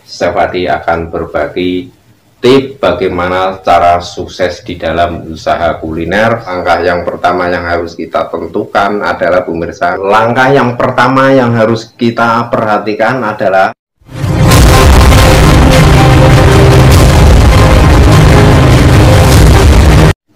Sefadi akan berbagi tips bagaimana cara sukses di dalam usaha kuliner. Langkah yang pertama yang harus kita tentukan adalah, pemirsa, langkah yang pertama yang harus kita perhatikan adalah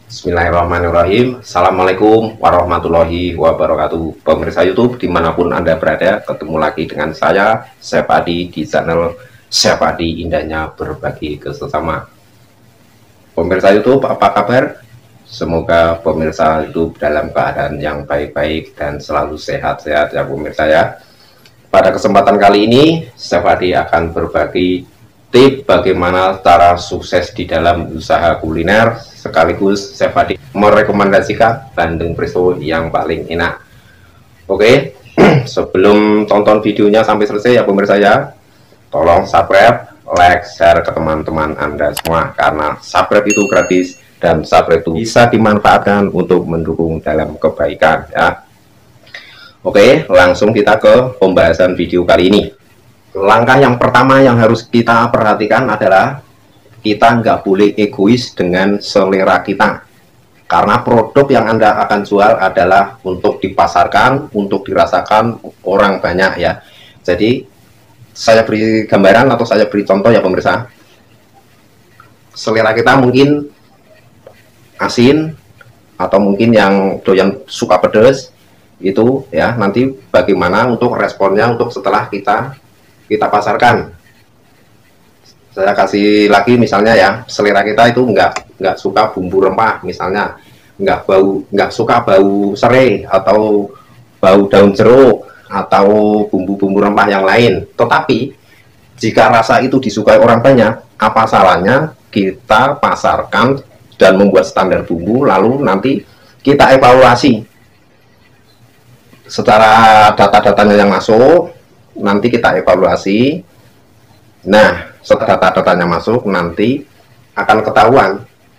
Bismillahirrahmanirrahim. Assalamualaikum warahmatullahi wabarakatuh. Pemirsa YouTube dimanapun Anda berada, ketemu lagi dengan saya Sefadi di channel Sefadi, indahnya berbagi ke sesama. Pemirsa YouTube, apa kabar? Semoga pemirsa YouTube dalam keadaan yang baik-baik dan selalu sehat-sehat ya pemirsa ya. Pada kesempatan kali ini Sefadi akan berbagi tips bagaimana cara sukses di dalam usaha kuliner, sekaligus Sefadi merekomendasikan bandeng presto yang paling enak. Oke, sebelum tonton videonya sampai selesai ya pemirsa ya, tolong subscribe, like, share ke teman-teman Anda semua, karena subscribe itu gratis dan subscribe itu bisa dimanfaatkan untuk mendukung dalam kebaikan ya. Oke, langsung kita ke pembahasan video kali ini. Langkah yang pertama yang harus kita perhatikan adalah kita nggak boleh egois dengan selera kita, karena produk yang Anda akan jual adalah untuk dipasarkan, untuk dirasakan orang banyak ya. Jadi saya beri gambaran atau saya beri contoh ya pemirsa. Selera kita mungkin asin, atau mungkin yang doyan suka pedas itu ya, nanti bagaimana untuk responnya untuk setelah kita pasarkan. Saya kasih lagi misalnya ya, selera kita itu nggak suka bumbu rempah misalnya, nggak suka bau serai atau bau daun jeruk atau bumbu-bumbu rempah yang lain. Tetapi jika rasa itu disukai orang banyak, apa salahnya kita pasarkan dan membuat standar bumbu, lalu nanti kita evaluasi secara data-datanya yang masuk, nanti kita evaluasi. Nah, setelah data-datanya masuk, nanti akan ketahuan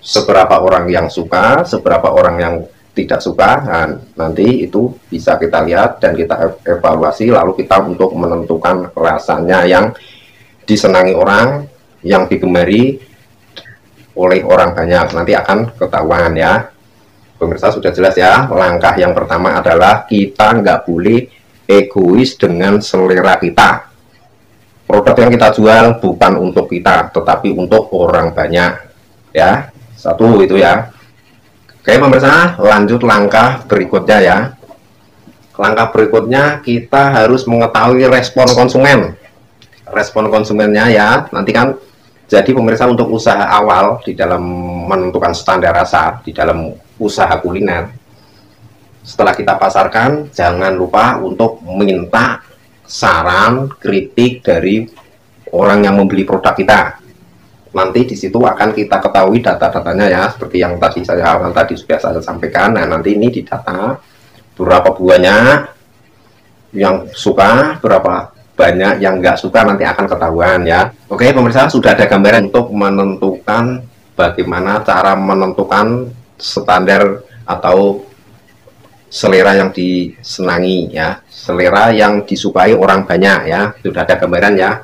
seberapa orang yang suka, seberapa orang yang tidak suka. Nah, nanti itu bisa kita lihat dan kita evaluasi, lalu kita untuk menentukan rasanya yang disenangi orang, yang digemari oleh orang banyak, nanti akan ketahuan ya. Pemirsa sudah jelas ya, langkah yang pertama adalah kita nggak boleh egois dengan selera kita. Produk yang kita jual bukan untuk kita, tetapi untuk orang banyak ya. Satu itu ya. Oke pemirsa, lanjut langkah berikutnya ya. Langkah berikutnya kita harus mengetahui respon konsumen. Respon konsumennya ya, nanti kan jadi pemirsa, untuk usaha awal di dalam menentukan standar rasa di dalam usaha kuliner, setelah kita pasarkan, jangan lupa untuk minta saran, kritik dari orang yang membeli produk kita. Nanti di situ akan kita ketahui data-datanya ya, seperti yang tadi sudah saya sampaikan. Nah, nanti ini di data berapa banyak yang suka, berapa banyak yang nggak suka, nanti akan ketahuan ya. Oke pemirsa, sudah ada gambaran untuk menentukan bagaimana cara menentukan standar atau selera yang disenangi ya, selera yang disukai orang banyak ya, sudah ada gambaran ya.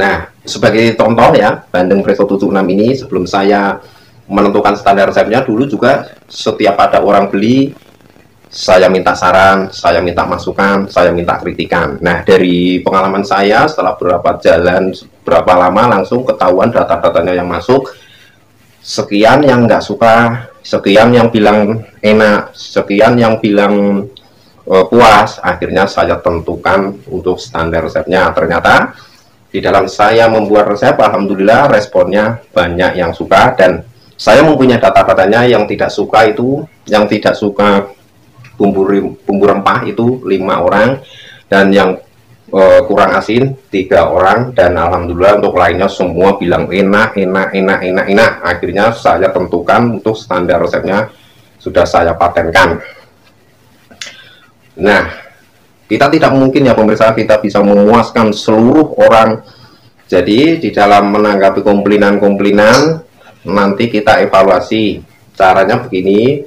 Nah, sebagai contoh ya, bandeng presto 76 ini, sebelum saya menentukan standar resepnya, dulu juga setiap ada orang beli, saya minta saran, saya minta masukan, saya minta kritikan. Nah, dari pengalaman saya, setelah berapa jalan, berapa lama, langsung ketahuan data-datanya yang masuk. Sekian yang nggak suka, sekian yang bilang enak, sekian yang bilang puas. Akhirnya saya tentukan untuk standar resepnya. Ternyata di dalam saya membuat resep, alhamdulillah responnya banyak yang suka, dan saya mempunyai data-datanya. Yang tidak suka itu, yang tidak suka bumbu rempah itu 5 orang, dan yang kurang asin 3 orang, dan alhamdulillah untuk lainnya semua bilang enak. Akhirnya saya tentukan untuk standar resepnya, sudah saya patenkan. Nah, kita tidak mungkin ya pemirsa, kita bisa memuaskan seluruh orang. Jadi di dalam menanggapi komplainan nanti kita evaluasi. Caranya begini,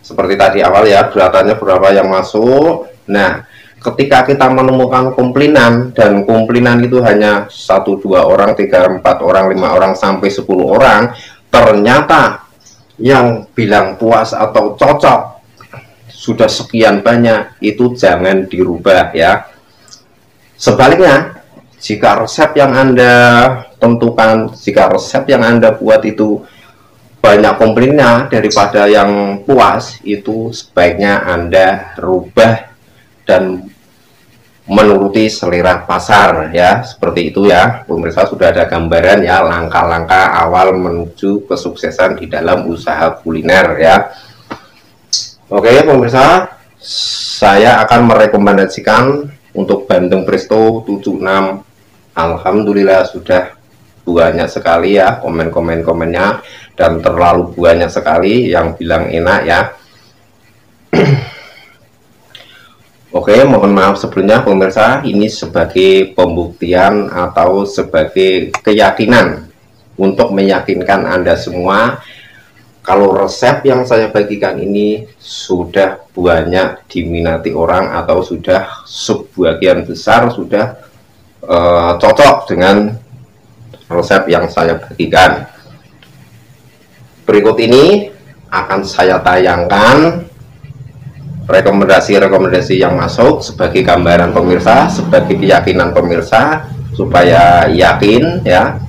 seperti tadi awal ya, datanya berapa yang masuk. Nah, Ketika kita menemukan komplainan dan komplainan itu hanya 1-2 orang, 3-4 orang, 5 orang sampai 10 orang, ternyata yang bilang puas atau cocok sudah sekian banyak, itu jangan dirubah ya. Sebaliknya, jika resep yang Anda tentukan, jika resep yang Anda buat itu banyak komplainnya daripada yang puas, itu sebaiknya Anda rubah dan menuruti selera pasar ya, seperti itu ya pemirsa. Sudah ada gambaran ya langkah-langkah awal menuju kesuksesan di dalam usaha kuliner ya. Oke pemirsa, saya akan merekomendasikan untuk bandeng presto 76. Alhamdulillah sudah banyak sekali ya komen-komennya, dan terlalu banyak sekali yang bilang enak ya. Oke, mohon maaf sebelumnya pemirsa, ini sebagai pembuktian atau sebagai keyakinan untuk meyakinkan Anda semua kalau resep yang saya bagikan ini sudah banyak diminati orang atau sudah sebagian besar sudah cocok dengan resep yang saya bagikan. Berikut ini akan saya tayangkan rekomendasi-rekomendasi yang masuk sebagai gambaran pemirsa, sebagai keyakinan pemirsa supaya yakin ya.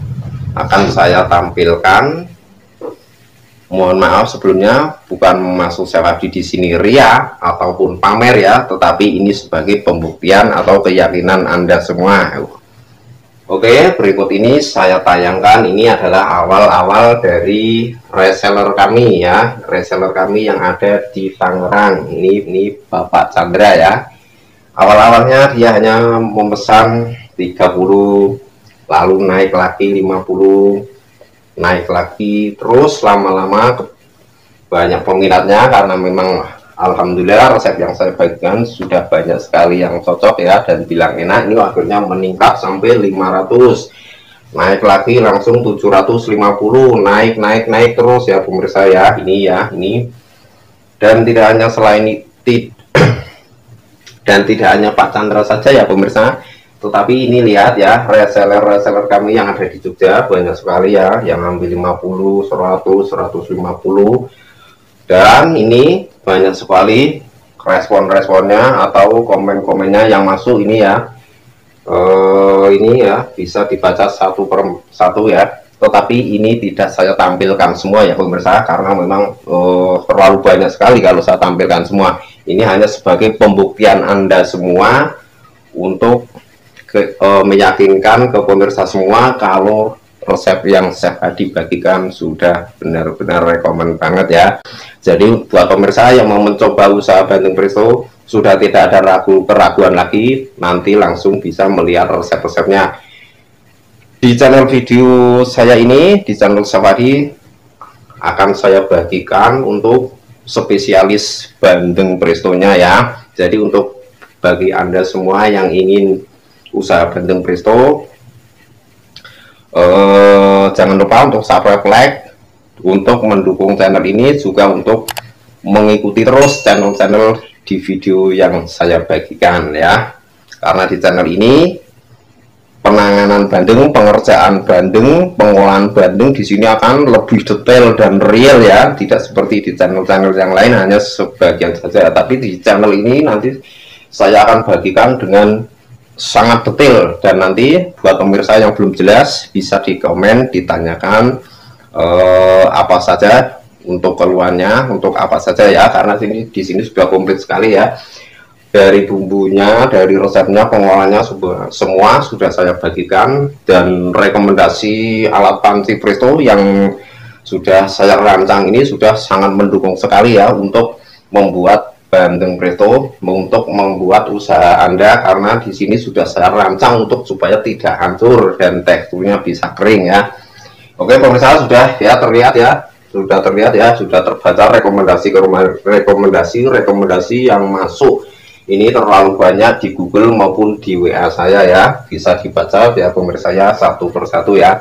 Akan saya tampilkan. Mohon maaf sebelumnya, bukan masuk saya di sini ria ataupun pamer ya, tetapi ini sebagai pembuktian atau keyakinan Anda semua. Oke, berikut ini saya tayangkan, ini adalah awal-awal dari reseller kami ya, reseller kami yang ada di Tangerang. Ini Bapak Chandra ya. Awal-awalnya dia hanya memesan 30, lalu naik lagi 50, naik lagi, terus lama-lama banyak peminatnya karena memang alhamdulillah resep yang saya bagikan sudah banyak sekali yang cocok ya dan bilang enak. Ini akhirnya meningkat sampai 500, naik lagi langsung 750, naik terus ya pemirsa ya. Ini dan tidak hanya selain itu dan tidak hanya Pak Chandra saja ya pemirsa, tetapi ini lihat ya, reseller kami yang ada di Jogja banyak sekali ya yang ambil 50, 100, 150. Dan ini banyak sekali respon-responnya atau komen-komennya yang masuk ini ya. Ini ya bisa dibaca satu per satu ya. Tetapi ini tidak saya tampilkan semua ya pemirsa, karena memang terlalu banyak sekali kalau saya tampilkan semua. Ini hanya sebagai pembuktian Anda semua untuk meyakinkan ke pemirsa semua kalau resep yang saya dibagikan sudah benar-benar rekomen banget ya. Jadi buat pemirsa yang mau mencoba usaha bandeng presto, sudah tidak ada keraguan lagi, nanti langsung bisa melihat resep-resepnya di channel video saya ini. Di channel Safadi akan saya bagikan untuk spesialis bandeng prestonya ya. Jadi untuk bagi Anda semua yang ingin usaha bandeng presto, jangan lupa untuk subscribe, like, untuk mendukung channel ini, juga untuk mengikuti terus channel-channel di video yang saya bagikan ya. Karena di channel ini penanganan bandeng, pengerjaan bandeng, pengolahan bandeng di sini akan lebih detail dan real ya, tidak seperti di channel-channel yang lain hanya sebagian saja. Tapi di channel ini nanti saya akan bagikan dengan sangat detail, dan nanti buat pemirsa yang belum jelas bisa di komen, ditanyakan apa saja untuk keluhannya, untuk apa saja ya, karena di sini sudah komplit sekali ya, dari bumbunya, dari resepnya, pengolahannya semua sudah saya bagikan, dan rekomendasi alat panci presto yang sudah saya rancang ini sudah sangat mendukung sekali ya untuk membuat bandeng presto, untuk membuat usaha Anda, karena di sini sudah saya rancang untuk supaya tidak hancur dan teksturnya bisa kering ya. Oke pemirsa, sudah ya terlihat ya, sudah terlihat ya, sudah terbaca rekomendasi yang masuk. Ini terlalu banyak di Google maupun di WA saya ya, bisa dibaca ya pemirsa ya, satu persatu ya.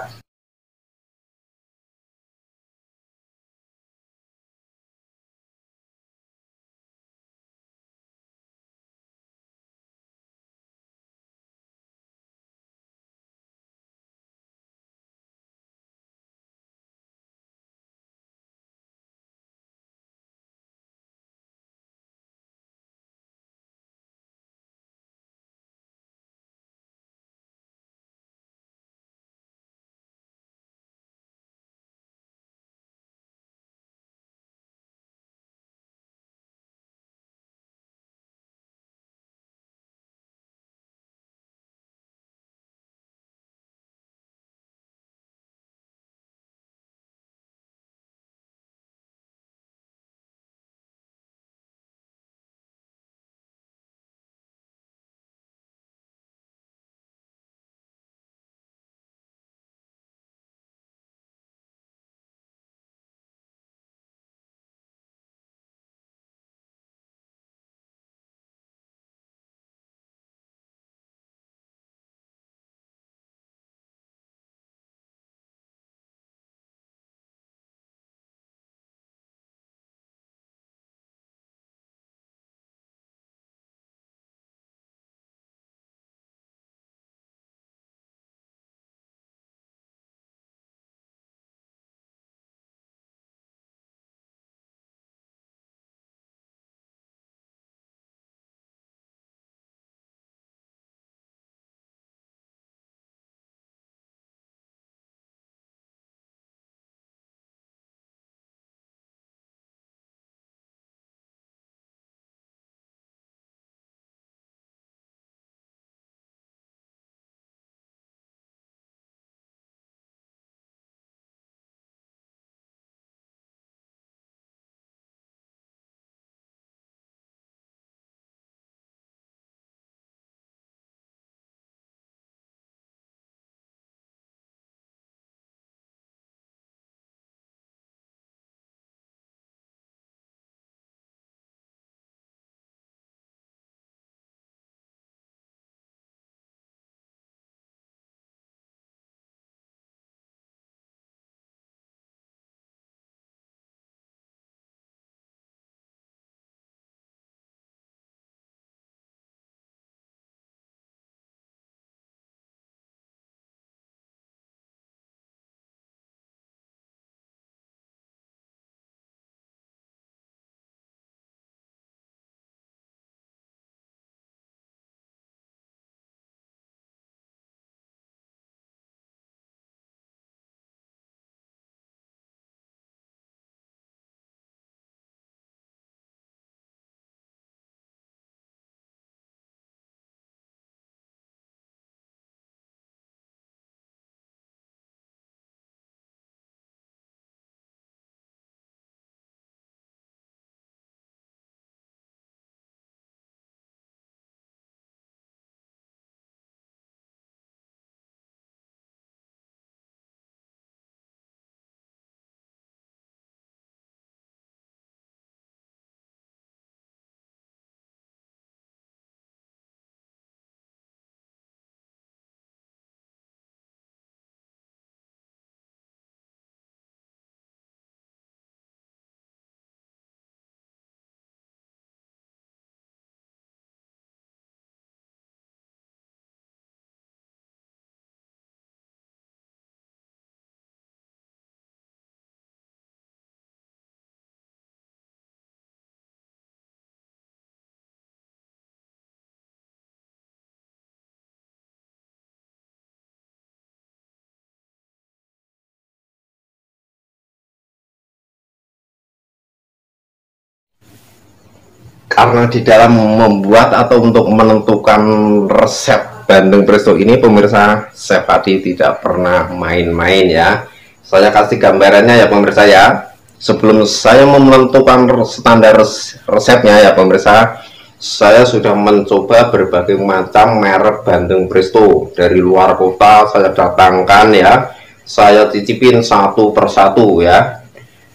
Karena di dalam membuat atau untuk menentukan resep bandeng presto ini, pemirsa, Chef Adi tidak pernah main-main ya. Saya kasih gambarannya ya pemirsa ya. Sebelum saya menentukan standar resepnya ya pemirsa, saya sudah mencoba berbagai macam merek bandeng presto dari luar kota. Saya datangkan ya, saya cicipin satu persatu ya.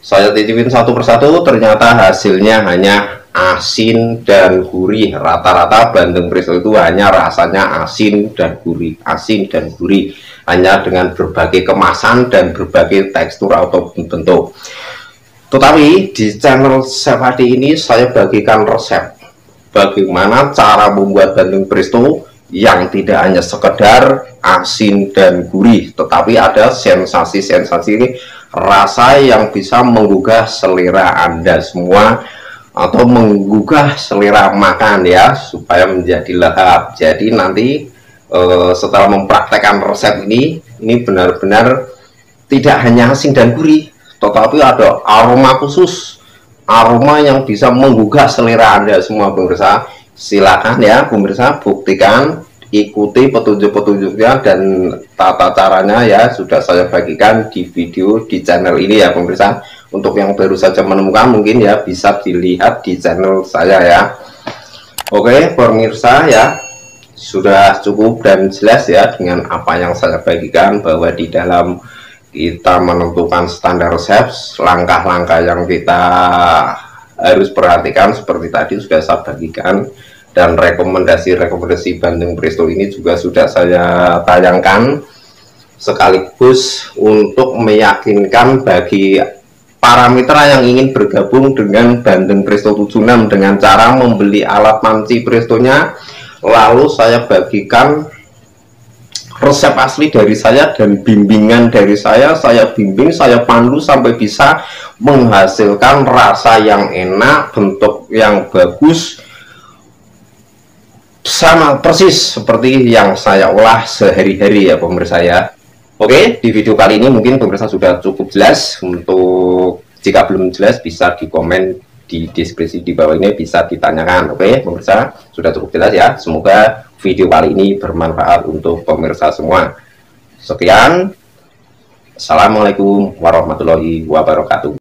Saya cicipin satu persatu, ternyata hasilnya hanya asin dan gurih. Rata-rata bandeng presto itu hanya rasanya asin dan gurih, asin dan gurih, hanya dengan berbagai kemasan dan berbagai tekstur atau bentuk. Tetapi di channel Chef Adi ini saya bagikan resep bagaimana cara membuat bandeng presto yang tidak hanya sekedar asin dan gurih, tetapi ada sensasi-sensasi rasa yang bisa menggugah selera Anda semua atau menggugah selera makan ya, supaya menjadi lahap. Jadi nanti setelah mempraktekkan resep ini benar-benar tidak hanya asin dan gurih, tetapi ada aroma khusus, aroma yang bisa menggugah selera Anda semua pemirsa. Silakan ya pemirsa, buktikan, ikuti petunjuk-petunjuknya dan tata caranya ya, sudah saya bagikan di video di channel ini ya pemirsa. Untuk yang baru saja menemukan mungkin ya bisa dilihat di channel saya ya. Oke pemirsa ya, sudah cukup dan jelas ya dengan apa yang saya bagikan, bahwa di dalam kita menentukan standar resep, langkah-langkah yang kita harus perhatikan seperti tadi sudah saya bagikan, dan rekomendasi-rekomendasi bandeng presto ini juga sudah saya tayangkan, sekaligus untuk meyakinkan bagi para mitra yang ingin bergabung dengan bandeng presto 76 dengan cara membeli alat panci prestonya, lalu saya bagikan resep asli dari saya dan bimbingan dari saya bimbing, saya pandu sampai bisa menghasilkan rasa yang enak, bentuk yang bagus, sama persis seperti yang saya olah sehari-hari ya pemirsa ya. Oke, di video kali ini mungkin pemirsa sudah cukup jelas. Untuk jika belum jelas bisa di komen di deskripsi di bawah ini, bisa ditanyakan. Oke pemirsa, sudah cukup jelas ya. Semoga video kali ini bermanfaat untuk pemirsa semua. Sekian, assalamualaikum warahmatullahi wabarakatuh.